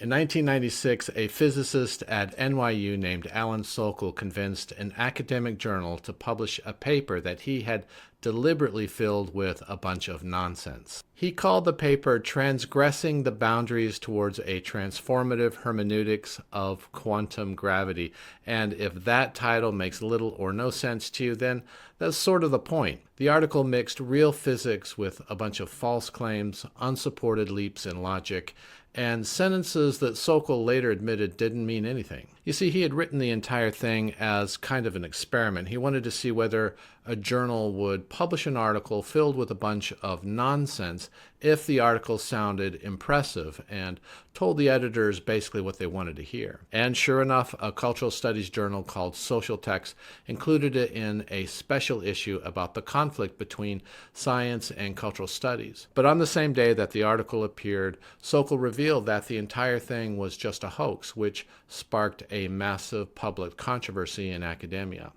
In 1996, a physicist at NYU named Alan Sokal convinced an academic journal to publish a paper that he had deliberately filled with a bunch of nonsense. He called the paper Transgressing the Boundaries Towards a Transformative Hermeneutics of Quantum Gravity. And if that title makes little or no sense to you, then that's sort of the point. The article mixed real physics with a bunch of false claims, unsupported leaps in logic, and sentences that Sokal later admitted didn't mean anything. You see, he had written the entire thing as kind of an experiment. He wanted to see whether a journal would publish an article filled with a bunch of nonsense if the article sounded impressive, and told the editors basically what they wanted to hear. And sure enough, a cultural studies journal called Social Text included it in a special issue about the conflict between science and cultural studies. But on the same day that the article appeared, Sokal revealed that the entire thing was just a hoax, which sparked a massive public controversy in academia.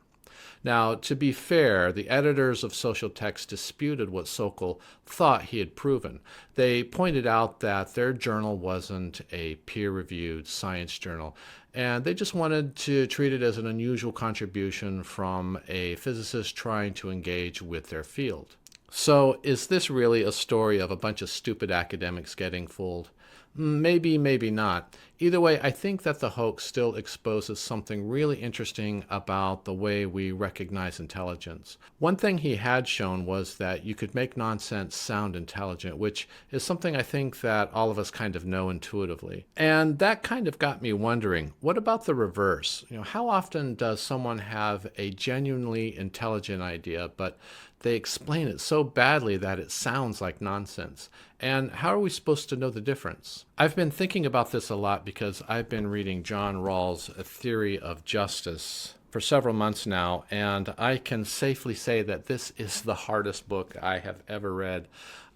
Now, to be fair, the editors of Social Text disputed what Sokal thought he had proven. They pointed out that their journal wasn't a peer-reviewed science journal, and they just wanted to treat it as an unusual contribution from a physicist trying to engage with their field. So, is this really a story of a bunch of stupid academics getting fooled? Maybe, maybe not. Either way, I think that the hoax still exposes something really interesting about the way we recognize intelligence. One thing he had shown was that you could make nonsense sound intelligent, which is something I think that all of us kind of know intuitively. And that kind of got me wondering, what about the reverse? How often does someone have a genuinely intelligent idea, but they explain it so badly that it sounds like nonsense? And how are we supposed to know the difference? I've been thinking about this a lot because I've been reading John Rawls' A Theory of Justice for several months now, and I can safely say that this is the hardest book I have ever read.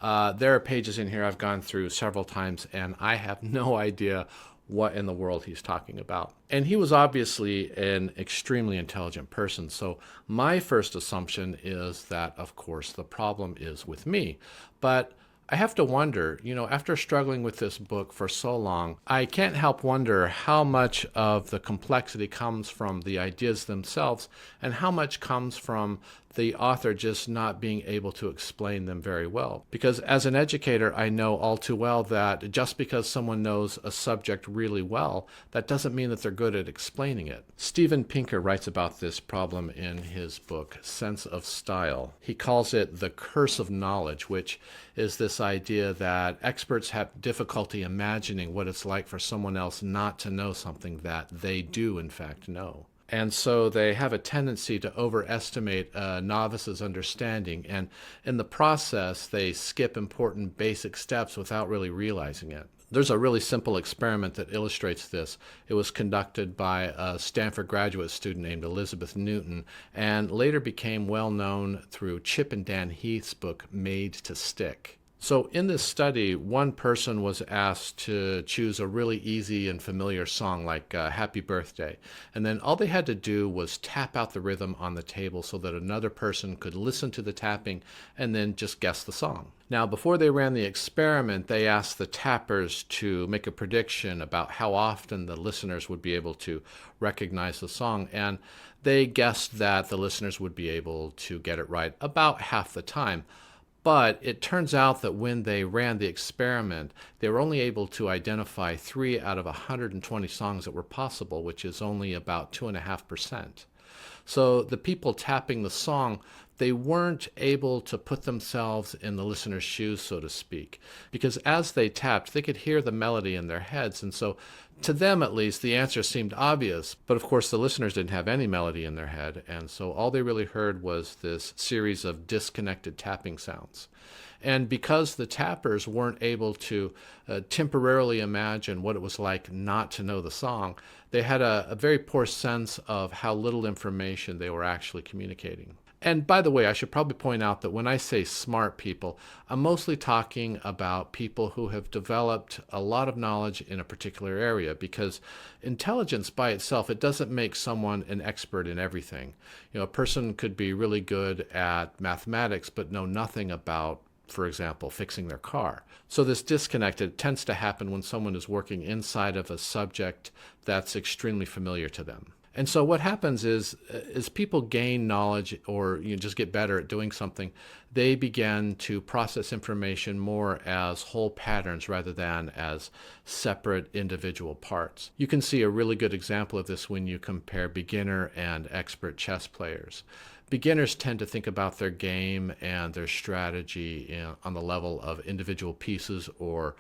There are pages in here I've gone through several times, and I have no idea what in the world he's talking about. And he was obviously an extremely intelligent person, so my first assumption is that, of course, the problem is with me. But I have to wonder, after struggling with this book for so long, I can't help wonder how much of the complexity comes from the ideas themselves and how much comes from the author just not being able to explain them very well. Because as an educator, I know all too well that just because someone knows a subject really well, that doesn't mean that they're good at explaining it. Steven Pinker writes about this problem in his book, Sense of Style. He calls it the curse of knowledge, which is this idea that experts have difficulty imagining what it's like for someone else not to know something that they do in fact know. And so they have a tendency to overestimate a novice's understanding, and in the process, they skip important basic steps without really realizing it. There's a really simple experiment that illustrates this. It was conducted by a Stanford graduate student named Elizabeth Newton, and later became well known through Chip and Dan Heath's book, Made to Stick. So in this study, one person was asked to choose a really easy and familiar song like Happy Birthday. And then all they had to do was tap out the rhythm on the table so that another person could listen to the tapping and then just guess the song. Now, before they ran the experiment, they asked the tappers to make a prediction about how often the listeners would be able to recognize the song. And they guessed that the listeners would be able to get it right about half the time. But it turns out that when they ran the experiment, they were only able to identify 3 out of 120 songs that were possible, which is only about 2.5%. So the people tapping the song, they weren't able to put themselves in the listener's shoes, so to speak, because as they tapped, they could hear the melody in their heads. And so to them, at least, the answer seemed obvious. But of course, the listeners didn't have any melody in their head. And so all they really heard was this series of disconnected tapping sounds. And because the tappers weren't able to temporarily imagine what it was like not to know the song, they had a very poor sense of how little information they were actually communicating. And by the way, I should probably point out that when I say smart people, I'm mostly talking about people who have developed a lot of knowledge in a particular area, because intelligence by itself, it doesn't make someone an expert in everything. A person could be really good at mathematics but know nothing about for example, fixing their car. So this disconnect, it tends to happen when someone is working inside of a subject that's extremely familiar to them. And so what happens is, as people gain knowledge or just get better at doing something, they begin to process information more as whole patterns rather than as separate individual parts. You can see a really good example of this when you compare beginner and expert chess players. Beginners tend to think about their game and their strategy on the level of individual pieces or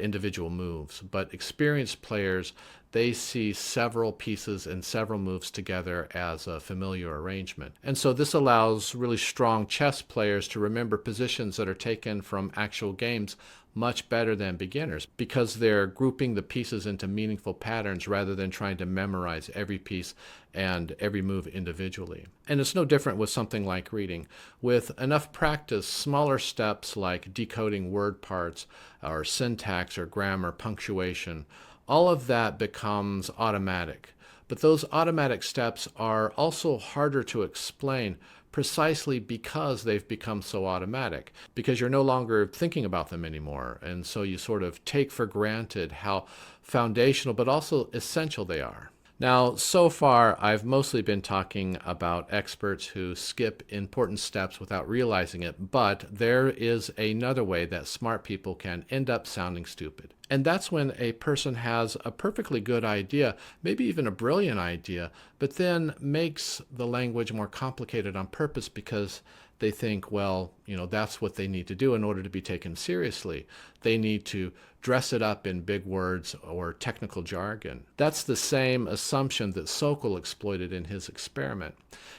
individual moves. But experienced players, they see several pieces and several moves together as a familiar arrangement. And so this allows really strong chess players to remember positions that are taken from actual games much better than beginners because they're grouping the pieces into meaningful patterns rather than trying to memorize every piece and every move individually. And it's no different with something like reading. With enough practice, smaller steps like decoding word parts or syntax or grammar, punctuation, all of that becomes automatic. But those automatic steps are also harder to explain precisely because they've become so automatic, because you're no longer thinking about them anymore. And so you sort of take for granted how foundational but also essential they are. Now, so far, I've mostly been talking about experts who skip important steps without realizing it, but there is another way that smart people can end up sounding stupid. And that's when a person has a perfectly good idea, maybe even a brilliant idea, but then makes the language more complicated on purpose because they think, well, that's what they need to do in order to be taken seriously. They need to dress it up in big words or technical jargon. That's the same assumption that Sokal exploited in his experiment.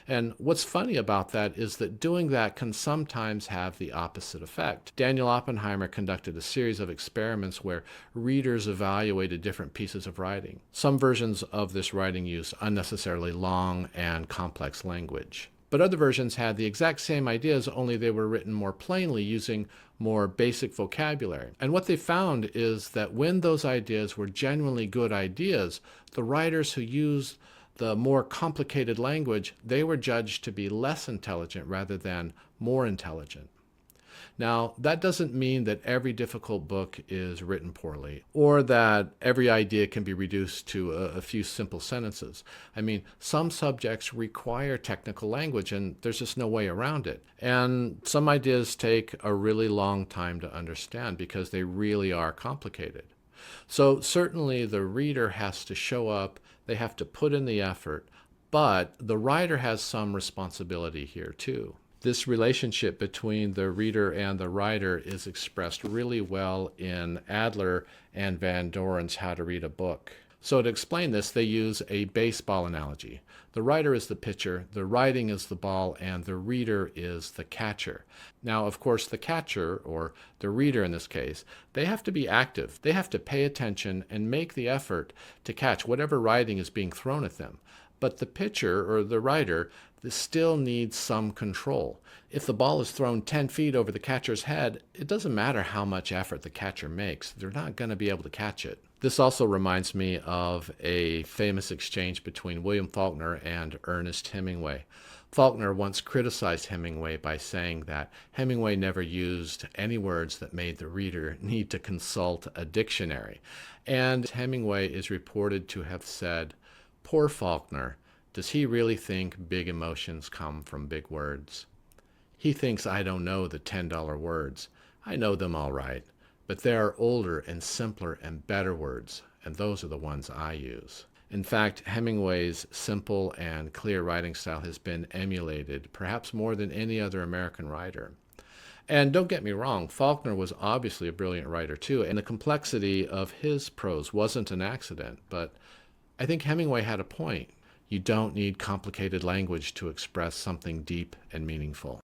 And what's funny about that is that doing that can sometimes have the opposite effect. Daniel Oppenheimer conducted a series of experiments where readers evaluated different pieces of writing. Some versions of this writing used unnecessarily long and complex language. But other versions had the exact same ideas, only they were written more plainly using more basic vocabulary. And what they found is that when those ideas were genuinely good ideas, the writers who used the more complicated language, they were judged to be less intelligent rather than more intelligent. Now, that doesn't mean that every difficult book is written poorly or that every idea can be reduced to a few simple sentences. I mean, some subjects require technical language and there's just no way around it. And some ideas take a really long time to understand because they really are complicated. So certainly the reader has to show up, they have to put in the effort, but the writer has some responsibility here too. This relationship between the reader and the writer is expressed really well in Adler and Van Doren's How to Read a Book. So to explain this, they use a baseball analogy. The writer is the pitcher, the writing is the ball, and the reader is the catcher. Now, of course, the catcher, or the reader in this case, they have to be active. They have to pay attention and make the effort to catch whatever writing is being thrown at them. But the pitcher, or the writer, still needs some control. If the ball is thrown 10 feet over the catcher's head, it doesn't matter how much effort the catcher makes. They're not going to be able to catch it. This also reminds me of a famous exchange between William Faulkner and Ernest Hemingway. Faulkner once criticized Hemingway by saying that Hemingway never used any words that made the reader need to consult a dictionary. And Hemingway is reported to have said, "Poor Faulkner. Does he really think big emotions come from big words? He thinks I don't know the $10 words. I know them all right, but there are older and simpler and better words, and those are the ones I use." In fact, Hemingway's simple and clear writing style has been emulated, perhaps more than any other American writer. And don't get me wrong, Faulkner was obviously a brilliant writer too, and the complexity of his prose wasn't an accident, but I think Hemingway had a point. You don't need complicated language to express something deep and meaningful.